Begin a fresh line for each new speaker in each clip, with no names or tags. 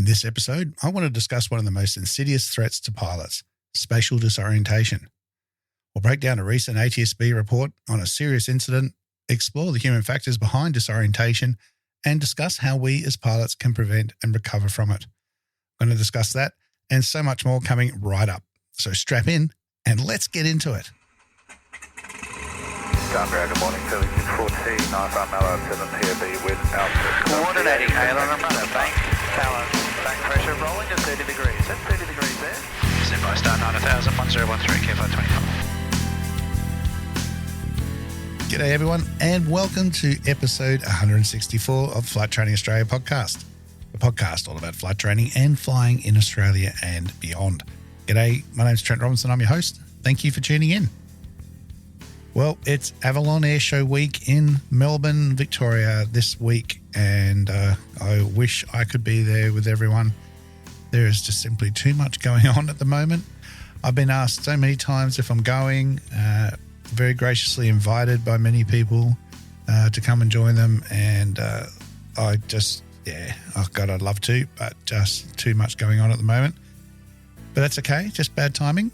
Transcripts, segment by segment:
this episode, I want to discuss one of the most insidious threats to pilots, spatial disorientation. We'll break down a recent ATSB report on a serious incident, explore the human factors behind disorientation, and discuss how we as pilots can prevent and recover from it. I'm going to discuss that and so much more coming right up. So strap in and let's get into it.
Good morning, 3614, 95 Mallow, 7 POB with Alpha.
Coordinating, hail on a runner, bank, tower, bank pressure rolling at 30 degrees. That's 30 degrees there. Send by star 9000, 1013, K525.
G'day everyone and welcome to episode 164 of Flight Training Australia podcast. The podcast all about flight training and flying in Australia and beyond. G'day, my name's Trent Robinson, I'm your host. Thank you for tuning in. Well, it's Avalon Air Show week in Melbourne, Victoria this week, and I wish I could be there with everyone. There is just simply too much going on at the moment. I've been asked so many times if I'm going, very graciously invited by many people to come and join them, and I just, oh God, I'd love to, but just too much going on at the moment. But that's okay, just bad timing.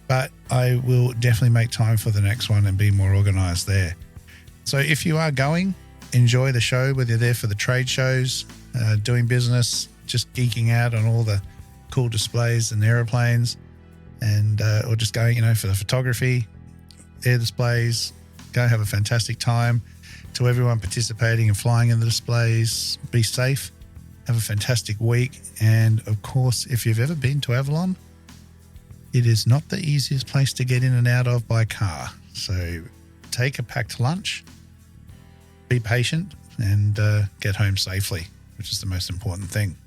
But I will definitely make time for the next one and be more organised there. So if you are going, enjoy the show, whether you're there for the trade shows, doing business, just geeking out on all the cool displays and aeroplanes, and or just going, for the photography, air displays. Go have a fantastic time. To everyone participating and flying in the displays, be safe, have a fantastic week. And of course, if you've ever been to Avalon, it is not the easiest place to get in and out of by car. So take a packed lunch, be patient, and get home safely, which is the most important thing.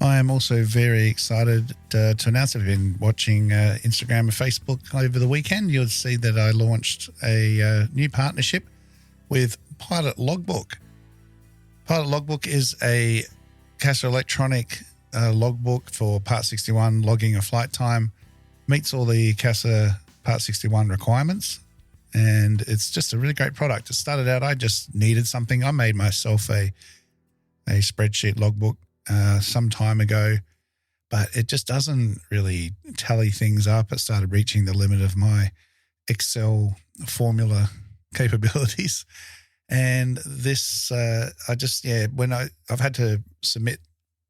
I am also very excited to announce, if you've been watching Instagram and Facebook over the weekend, you'll see that I launched a new partnership with Pilotlogbook. Pilotlogbook is a CASA electronic logbook for Part 61 logging of flight time, meets all the CASA Part 61 requirements, and it's just a really great product. It started out, I just needed something. I made myself a spreadsheet logbook some time ago, but it just doesn't really tally things up. It started reaching the limit of my Excel formula capabilities. And this, when I've had to submit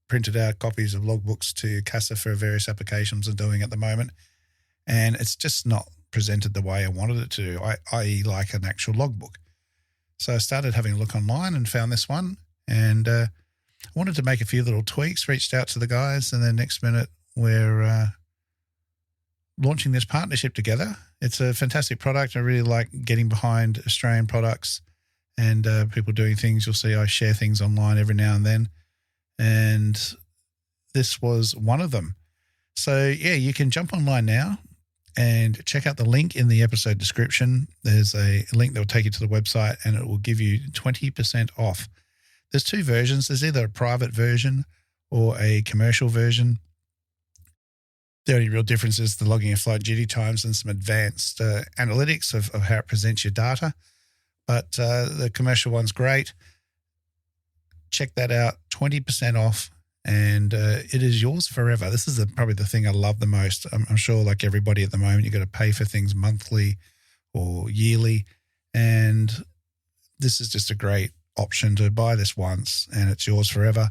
printed out copies of logbooks to CASA for various applications I'm doing at the moment, and it's just not presented the way I wanted it to, i.e. like an actual logbook. So I started having a look online and found this one, and I wanted to make a few little tweaks, reached out to the guys, and then next minute we're launching this partnership together. It's a fantastic product. I really like getting behind Australian products and people doing things. You'll see I share things online every now and then, and this was one of them. So you can jump online now and check out the link in the episode description. There's a link that will take you to the website, and it will give you 20% off. There's two versions. There's either a private version or a commercial version. The only real difference is the logging of flight duty times and some advanced analytics of how it presents your data. But the commercial one's great. Check that out, 20% off, and it is yours forever. This is probably the thing I love the most. I'm sure, like everybody at the moment, you've got to pay for things monthly or yearly, and this is just a great option to buy this once, and it's yours forever.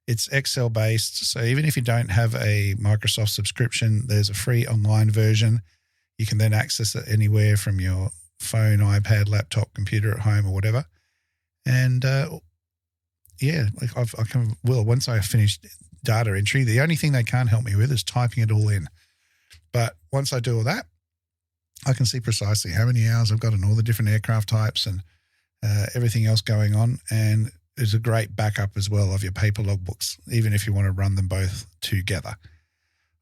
It's Excel-based, so even if you don't have a Microsoft subscription, there's a free online version. You can then access it anywhere from your phone, iPad, laptop, computer at home, or whatever. And once I finished data entry, the only thing they can't help me with is typing it all in. But once I do all that, I can see precisely how many hours I've got on all the different aircraft types and everything else going on. And it's a great backup as well of your paper logbooks, even if you want to run them both together.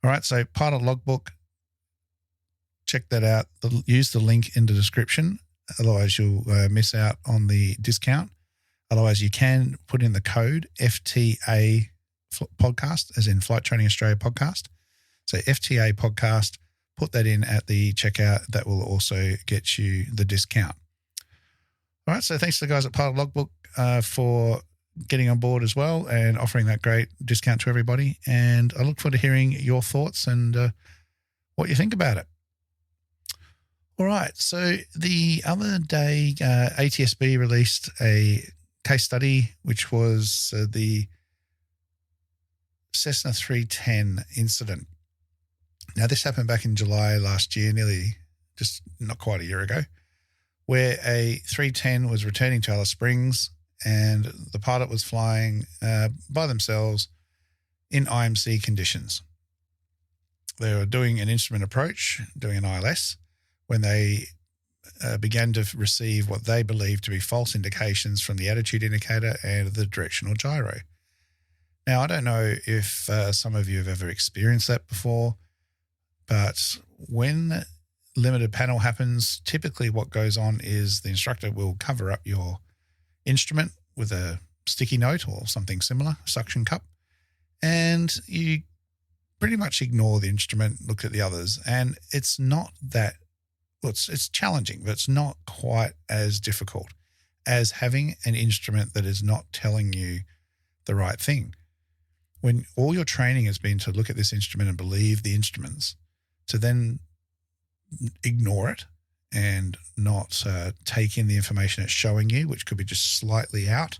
All right, so Pilotlogbook, check that out. Use the link in the description. Otherwise, you'll miss out on the discount. Otherwise, you can put in the code FTA podcast, as in Flight Training Australia podcast. So FTA podcast, put that in at the checkout. That will also get you the discount. All right, so thanks to the guys at Pilotlogbook for getting on board as well and offering that great discount to everybody. And I look forward to hearing your thoughts and what you think about it. All right. So the other day, ATSB released a case study, which was the Cessna 310 incident. Now, this happened back in July last year, nearly just not quite a year ago, where a 310 was returning to Alice Springs and the pilot was flying by themselves in IMC conditions. They were doing an instrument approach, doing an ILS, when they began to receive what they believed to be false indications from the attitude indicator and the directional gyro. Now, I don't know if some of you have ever experienced that before, but when limited panel happens, typically what goes on is the instructor will cover up your instrument with a sticky note or something similar, a suction cup, and you pretty much ignore the instrument, look at the others, and it's not that, well, it's challenging, but it's not quite as difficult as having an instrument that is not telling you the right thing. When all your training has been to look at this instrument and believe the instruments, to then ignore it and not take in the information it's showing you, which could be just slightly out,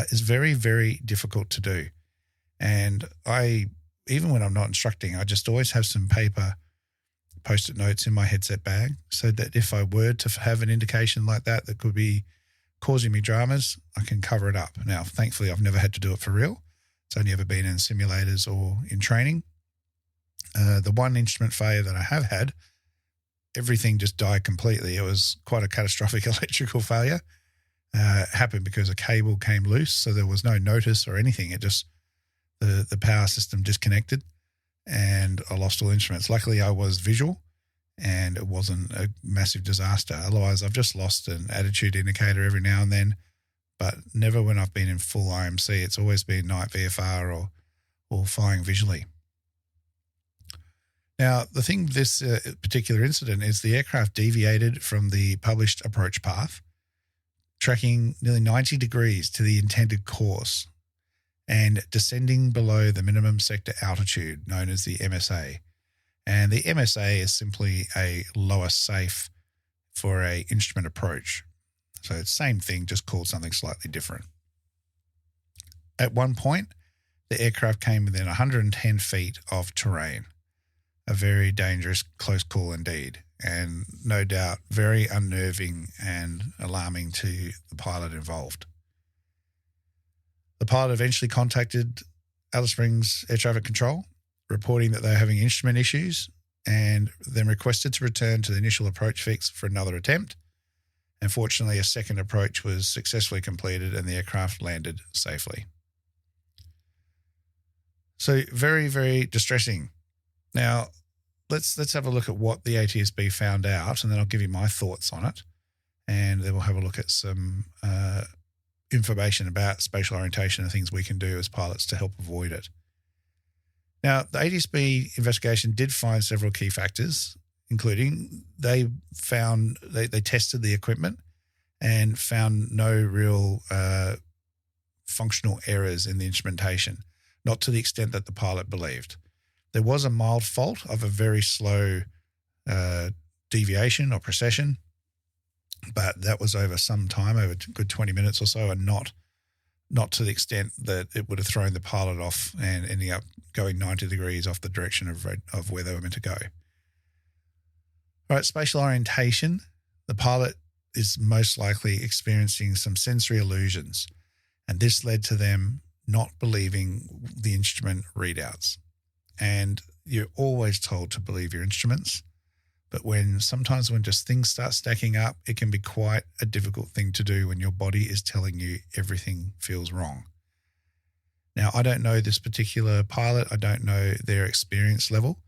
is very, very difficult to do. And even when I'm not instructing, I just always have some paper Post-it notes in my headset bag so that if I were to have an indication like that could be causing me dramas, I can cover it up. Now, thankfully, I've never had to do it for real. It's only ever been in simulators or in training. The one instrument failure that I have had, everything just died completely. It was quite a catastrophic electrical failure. Happened because a cable came loose, so there was no notice or anything. It just, the power system disconnected and I lost all instruments. Luckily, I was visual and it wasn't a massive disaster. Otherwise, I've just lost an attitude indicator every now and then, but never when I've been in full IMC. It's always been night VFR or flying visually. Now, the thing with this particular incident is the aircraft deviated from the published approach path, tracking nearly 90 degrees to the intended course and descending below the minimum sector altitude known as the MSA. And the MSA is simply a lower safe for a instrument approach. So it's the same thing, just called something slightly different. At one point, the aircraft came within 110 feet of terrain, a very dangerous close call indeed, and no doubt very unnerving and alarming to the pilot involved. The pilot eventually contacted Alice Springs Air Traffic Control, reporting that they were having instrument issues, and then requested to return to the initial approach fix for another attempt. And fortunately, a second approach was successfully completed and the aircraft landed safely. So very, very distressing. Now, let's have a look at what the ATSB found out, and then I'll give you my thoughts on it. And then we'll have a look at some information about spatial orientation and things we can do as pilots to help avoid it. Now, the ATSB investigation did find several key factors, including they tested the equipment and found no real functional errors in the instrumentation, not to the extent that the pilot believed. There was a mild fault of a very slow deviation or precession, but that was over some time, over a good 20 minutes or so, and not to the extent that it would have thrown the pilot off and ending up going 90 degrees off the direction of where they were meant to go. All right, spatial orientation. The pilot is most likely experiencing some sensory illusions, and this led to them not believing the instrument readouts. And you're always told to believe your instruments, but sometimes when just things start stacking up, it can be quite a difficult thing to do when your body is telling you everything feels wrong. Now, I don't know this particular pilot. I don't know their experience level,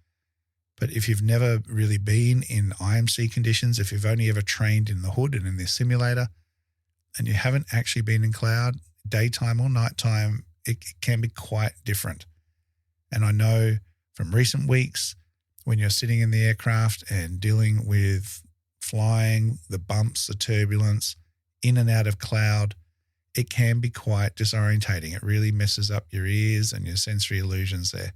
but if you've never really been in IMC conditions, if you've only ever trained in the hood and in the simulator, and you haven't actually been in cloud, daytime or nighttime, it can be quite different. And I know from recent weeks, when you're sitting in the aircraft and dealing with flying, the bumps, the turbulence, in and out of cloud, it can be quite disorientating. It really messes up your ears and your sensory illusions there.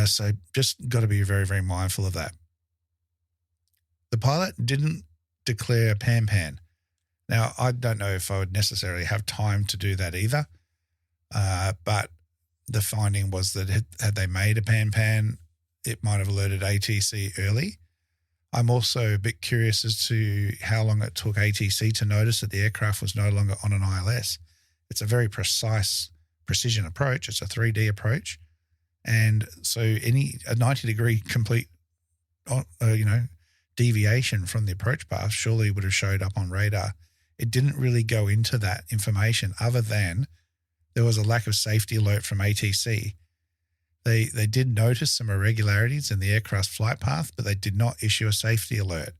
So just got to be very, very mindful of that. The pilot didn't declare pan-pan. Now, I don't know if I would necessarily have time to do that either, but the finding was that had they made a pan-pan, it might have alerted ATC early. I'm also a bit curious as to how long it took ATC to notice that the aircraft was no longer on an ILS. It's a very precision approach. It's a 3D approach. And so a 90-degree complete, deviation from the approach path surely would have showed up on radar. It didn't really go into that information other than there was a lack of safety alert from ATC. They did notice some irregularities in the aircraft's flight path, but they did not issue a safety alert.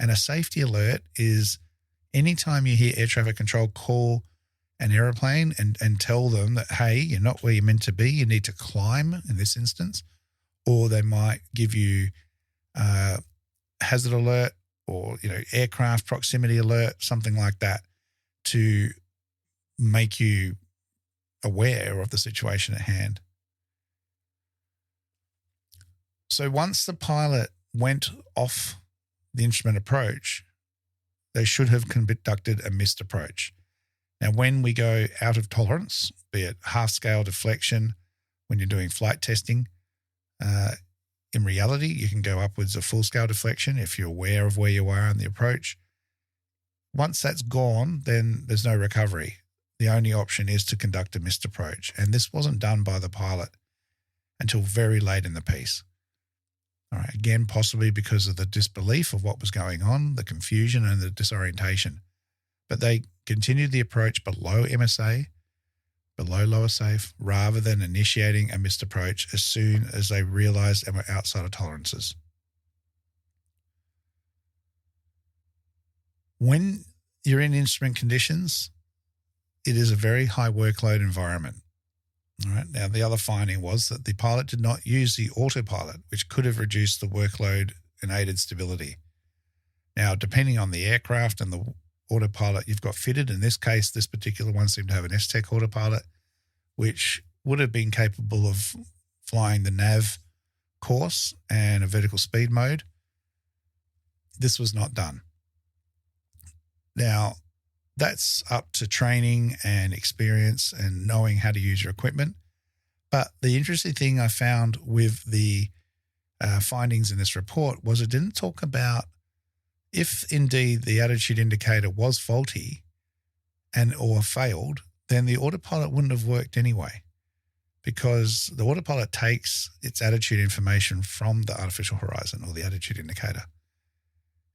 And a safety alert is anytime you hear air traffic control call an aeroplane and tell them that, hey, you're not where you're meant to be, you need to climb in this instance, or they might give you hazard alert or, aircraft proximity alert, something like that, to make you aware of the situation at hand. So once the pilot went off the instrument approach, they should have conducted a missed approach. Now, when we go out of tolerance, be it half-scale deflection, when you're doing flight testing, in reality, you can go upwards of full-scale deflection if you're aware of where you are in the approach. Once that's gone, then there's no recovery. The only option is to conduct a missed approach. And this wasn't done by the pilot until very late in the piece. All right, again, possibly because of the disbelief of what was going on, the confusion and the disorientation. But they continued the approach below MSA, below lower safe, rather than initiating a missed approach as soon as they realized and were outside of tolerances. When you're in instrument conditions, it is a very high workload environment. All right. Now, the other finding was that the pilot did not use the autopilot, which could have reduced the workload and aided stability. Now, depending on the aircraft and the autopilot you've got fitted, in this case, this particular one seemed to have an STEC autopilot, which would have been capable of flying the Nav course and a vertical speed mode. This was not done. Now, that's up to training and experience and knowing how to use your equipment. But the interesting thing I found with the findings in this report was it didn't talk about if indeed the attitude indicator was faulty or failed, then the autopilot wouldn't have worked anyway, because the autopilot takes its attitude information from the artificial horizon or the attitude indicator.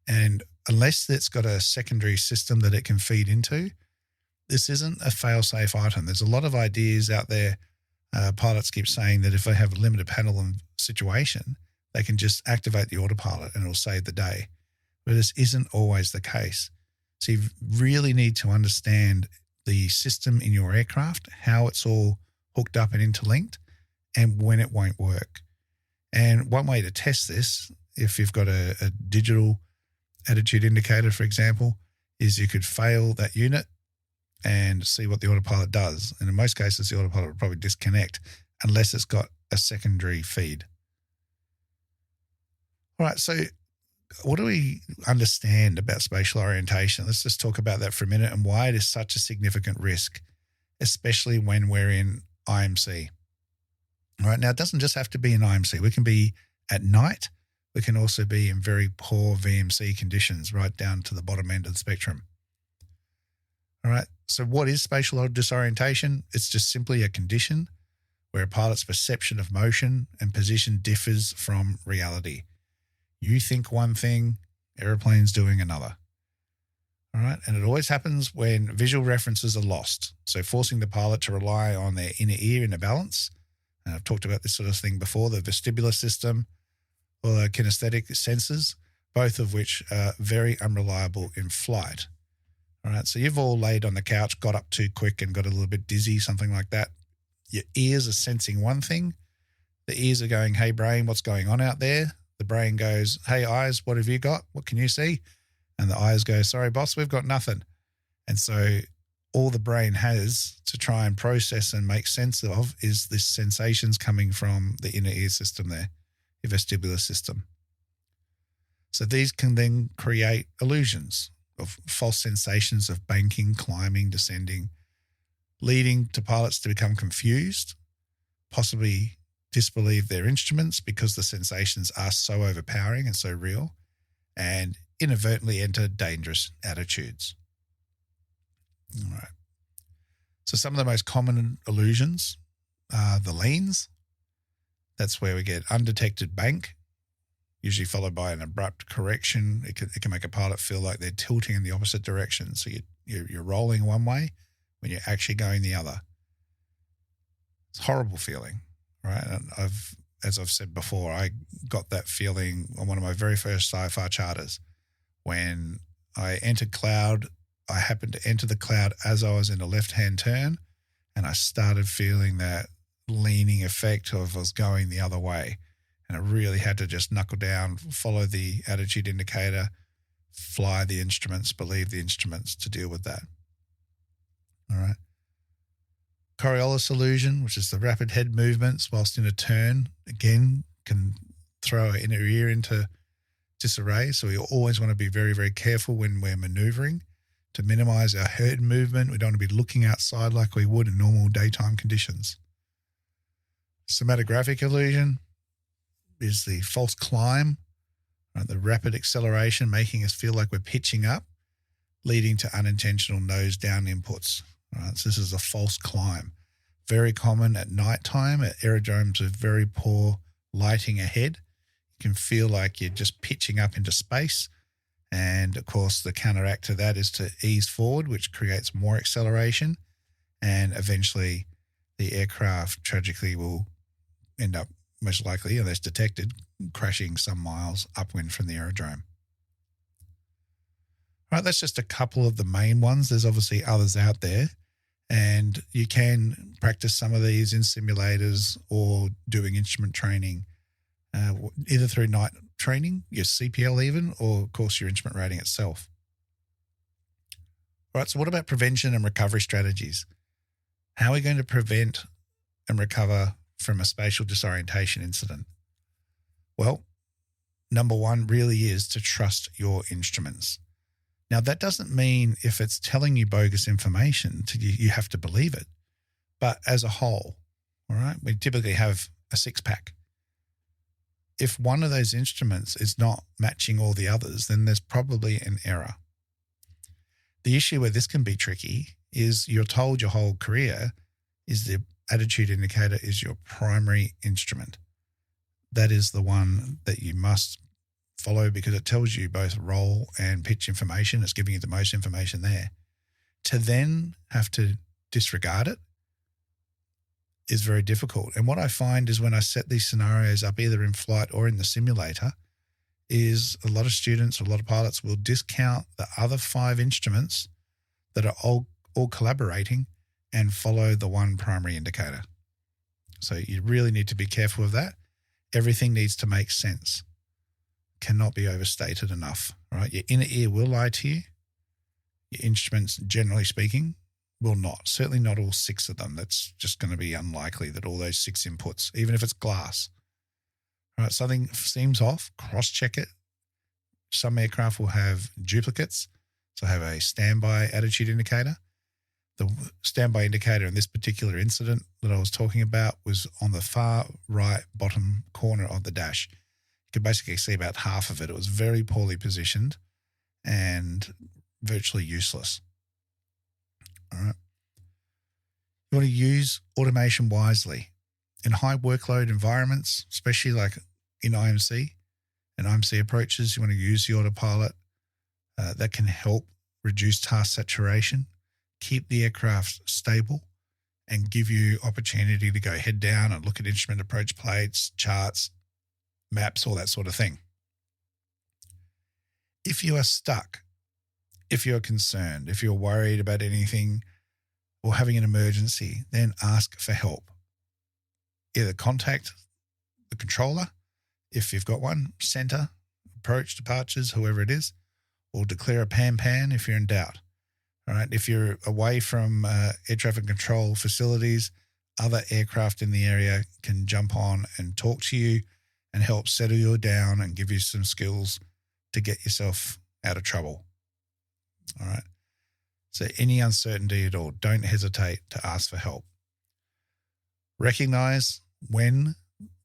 And unless it's got a secondary system that it can feed into, this isn't a fail-safe item. There's a lot of ideas out there. Pilots keep saying that if they have a limited panel situation, they can just activate the autopilot and it'll save the day. But this isn't always the case. So you really need to understand the system in your aircraft, how it's all hooked up and interlinked, and when it won't work. And one way to test this, if you've got a digital attitude indicator, for example, is you could fail that unit and see what the autopilot does. And in most cases, the autopilot would probably disconnect unless it's got a secondary feed. All right, so what do we understand about spatial orientation? Let's just talk about that for a minute and why it is such a significant risk, especially when we're in IMC. All right, now it doesn't just have to be in IMC. We can be at night. We can also be in very poor VMC conditions, right down to the bottom end of the spectrum. All right, so what is spatial disorientation? It's just simply a condition where a pilot's perception of motion and position differs from reality. You think one thing, airplane's doing another. All right, and it always happens when visual references are lost, so forcing the pilot to rely on their inner ear in a balance. And I've talked about this sort of thing before, the vestibular system, or the kinesthetic sensors, both of which are very unreliable in flight. All right, so you've all laid on the couch, got up too quick and got a little bit dizzy, something like that. Your ears are sensing one thing. The ears are going, hey, brain, what's going on out there? The brain goes, hey, eyes, what have you got? What can you see? And the eyes go, sorry, boss, we've got nothing. And so all the brain has to try and process and make sense of is this sensations coming from the inner ear system there, your vestibular system. So these can then create illusions of false sensations of banking, climbing, descending, leading to pilots to become confused, possibly disbelieve their instruments because the sensations are so overpowering and so real, and inadvertently enter dangerous attitudes. All right. So some of the most common illusions are the leans. That's where we get undetected bank, usually followed by an abrupt correction. It can make a pilot feel like they're tilting in the opposite direction. So you're rolling one way when you're actually going the other. It's a horrible feeling, right? And as I've said before, I got that feeling on one of my very first sci-fi charters. When I entered cloud, I happened to enter the cloud as I was in a left-hand turn, and I started feeling that leaning effect of I was going the other way. And I really had to just knuckle down, follow the attitude indicator, fly the instruments, believe the instruments to deal with that. All right. Coriolis illusion, which is the rapid head movements whilst in a turn, again, can throw our inner ear into disarray. So we always want to be very, very careful when we're maneuvering to minimize our head movement. We don't want to be looking outside like we would in normal daytime conditions. Somatographic illusion is the false climb, right? The rapid acceleration making us feel like we're pitching up, leading to unintentional nose down inputs. Right? So this is a false climb. Very common at nighttime at aerodromes with very poor lighting ahead. You can feel like you're just pitching up into space. And of course, the counteract to that is to ease forward, which creates more acceleration. And eventually the aircraft tragically will end up, most likely, unless detected, crashing some miles upwind from the aerodrome. All right, that's just a couple of the main ones. There's obviously others out there, and you can practice some of these in simulators or doing instrument training, either through night training, your CPL even, or of course your instrument rating itself. All right, so what about prevention and recovery strategies? How are we going to prevent and recover from a spatial disorientation incident? Well, number one really is to trust your instruments. Now, that doesn't mean if it's telling you bogus information, you have to believe it. But as a whole, all right, we typically have a six-pack. If one of those instruments is not matching all the others, then there's probably an error. The issue where this can be tricky is you're told your whole career is the attitude indicator is your primary instrument. That is the one that you must follow because it tells you both roll and pitch information. It's giving you the most information there. To then have to disregard it is very difficult. And what I find is when I set these scenarios up either in flight or in the simulator is a lot of students, a lot of pilots will discount the other 5 instruments that are all collaborating and follow the one primary indicator. So you really need to be careful of that. Everything needs to make sense. Cannot be overstated enough, right? Your inner ear will lie to you. Your instruments, generally speaking, will not. Certainly not all 6 of them. That's just going to be unlikely that all those 6 inputs, even if it's glass. All right, something seems off, cross-check it. Some aircraft will have duplicates, so have a standby attitude indicator. The standby indicator in this particular incident that I was talking about was on the far right bottom corner of the dash. You could basically see about half of it. It was very poorly positioned and virtually useless. All right. You want to use automation wisely. In high workload environments, especially like in IMC and IMC approaches, you want to use the autopilot. That can help reduce task saturation, keep the aircraft stable, and give you opportunity to go head down and look at instrument approach plates, charts, maps, all that sort of thing. If you are stuck, if you're concerned, if you're worried about anything or having an emergency, then ask for help. Either contact the controller, if you've got one, center, approach, departures, whoever it is, or declare a pan if you're in doubt. All right. If you're away from air traffic control facilities, other aircraft in the area can jump on and talk to you and help settle you down and give you some skills to get yourself out of trouble. All right. So any uncertainty at all, don't hesitate to ask for help. Recognize when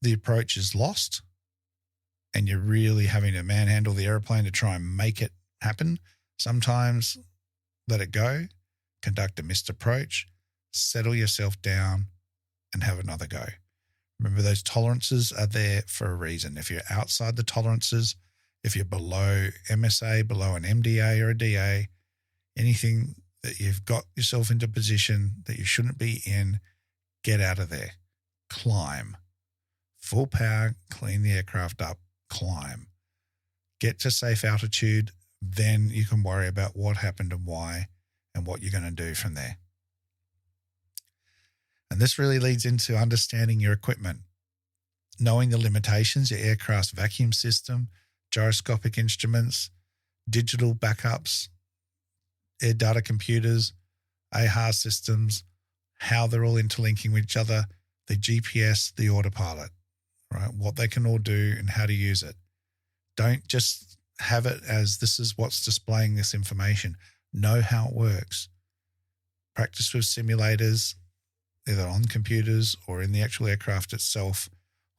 the approach is lost and you're really having to manhandle the airplane to try and make it happen. Sometimes let it go, conduct a missed approach, settle yourself down and have another go. Remember, those tolerances are there for a reason. If you're outside the tolerances, if you're below MSA, below an MDA or a DA, anything that you've got yourself into a position that you shouldn't be in, get out of there. Climb. Full power, clean the aircraft up, climb. Get to safe altitude, then you can worry about what happened and why and what you're going to do from there. And this really leads into understanding your equipment, knowing the limitations, your aircraft's vacuum system, gyroscopic instruments, digital backups, air data computers, AHR systems, how they're all interlinking with each other, the GPS, the autopilot, right? What they can all do and how to use it. Don't just have it as this is what's displaying this information. Know how it works. Practice with simulators, either on computers or in the actual aircraft itself.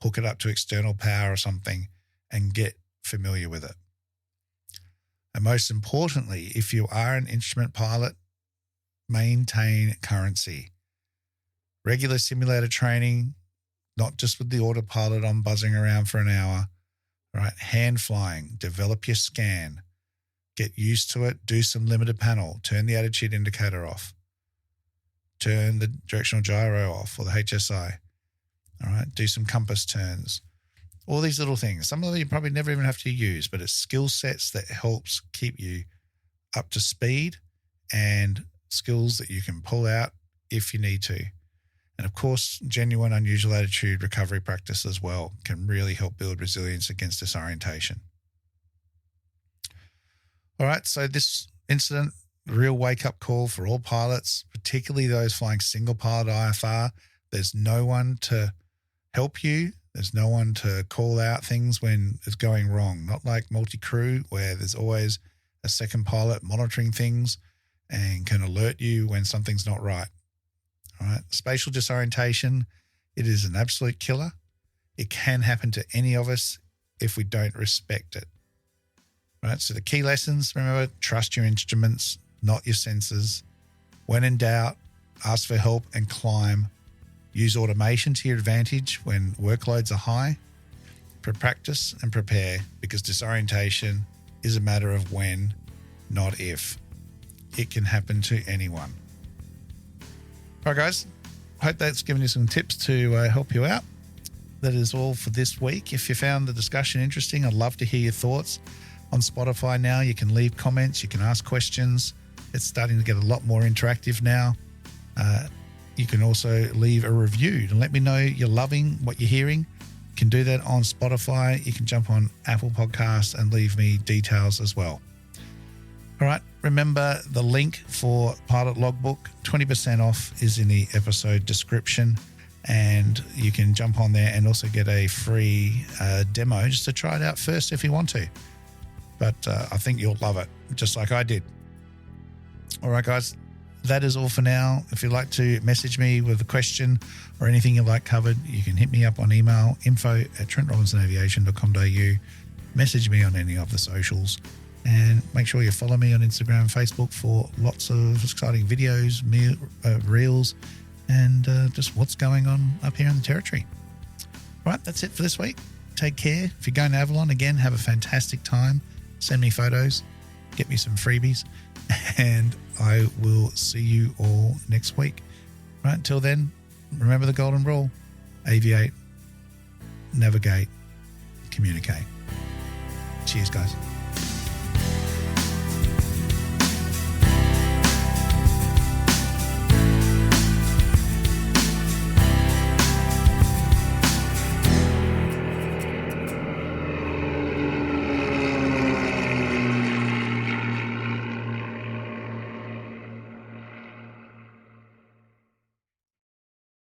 Hook it up to external power or something and get familiar with it. And most importantly, if you are an instrument pilot, maintain currency. Regular simulator training, not just with the autopilot on buzzing around for an hour, right? Hand flying, develop your scan, get used to it, do some limited panel, turn the attitude indicator off, turn the directional gyro off or the HSI, all right? Do some compass turns, all these little things. Some of them you probably never even have to use, but it's skill sets that helps keep you up to speed and skills that you can pull out if you need to. And of course, genuine unusual attitude recovery practice as well can really help build resilience against disorientation. All right, so this incident, real wake-up call for all pilots, particularly those flying single pilot IFR. There's no one to help you. There's no one to call out things when it's going wrong. Not like multi-crew where there's always a second pilot monitoring things and can alert you when something's not right. All right. Spatial disorientation, it is an absolute killer. It can happen to any of us if we don't respect it. All right. So the key lessons, remember, trust your instruments, not your sensors. When in doubt, ask for help and climb. Use automation to your advantage when workloads are high. Practice and prepare, because disorientation is a matter of when, not if. It can happen to anyone. All right, guys, hope that's given you some tips to help you out. That is all for this week. If you found the discussion interesting, I'd love to hear your thoughts. On Spotify now, you can leave comments, you can ask questions. It's starting to get a lot more interactive now. You can also leave a review and let me know you're loving what you're hearing. You can do that on Spotify. You can jump on Apple Podcasts and leave me details as well. All right, remember the link for Pilotlogbook, 20% off is in the episode description, and you can jump on there and also get a free demo just to try it out first if you want to. But I think you'll love it, just like I did. All right, guys, that is all for now. If you'd like to message me with a question or anything you'd like covered, you can hit me up on email, info@trentrobinsonaviation.com.au. Message me on any of the socials. And make sure you follow me on Instagram and Facebook for lots of exciting videos, reels, and just what's going on up here in the territory. All right, that's it for this week. Take care. If you're going to Avalon, again, have a fantastic time. Send me photos. Get me some freebies. And I will see you all next week. All right, until then, remember the golden rule. Aviate, navigate, communicate. Cheers, guys.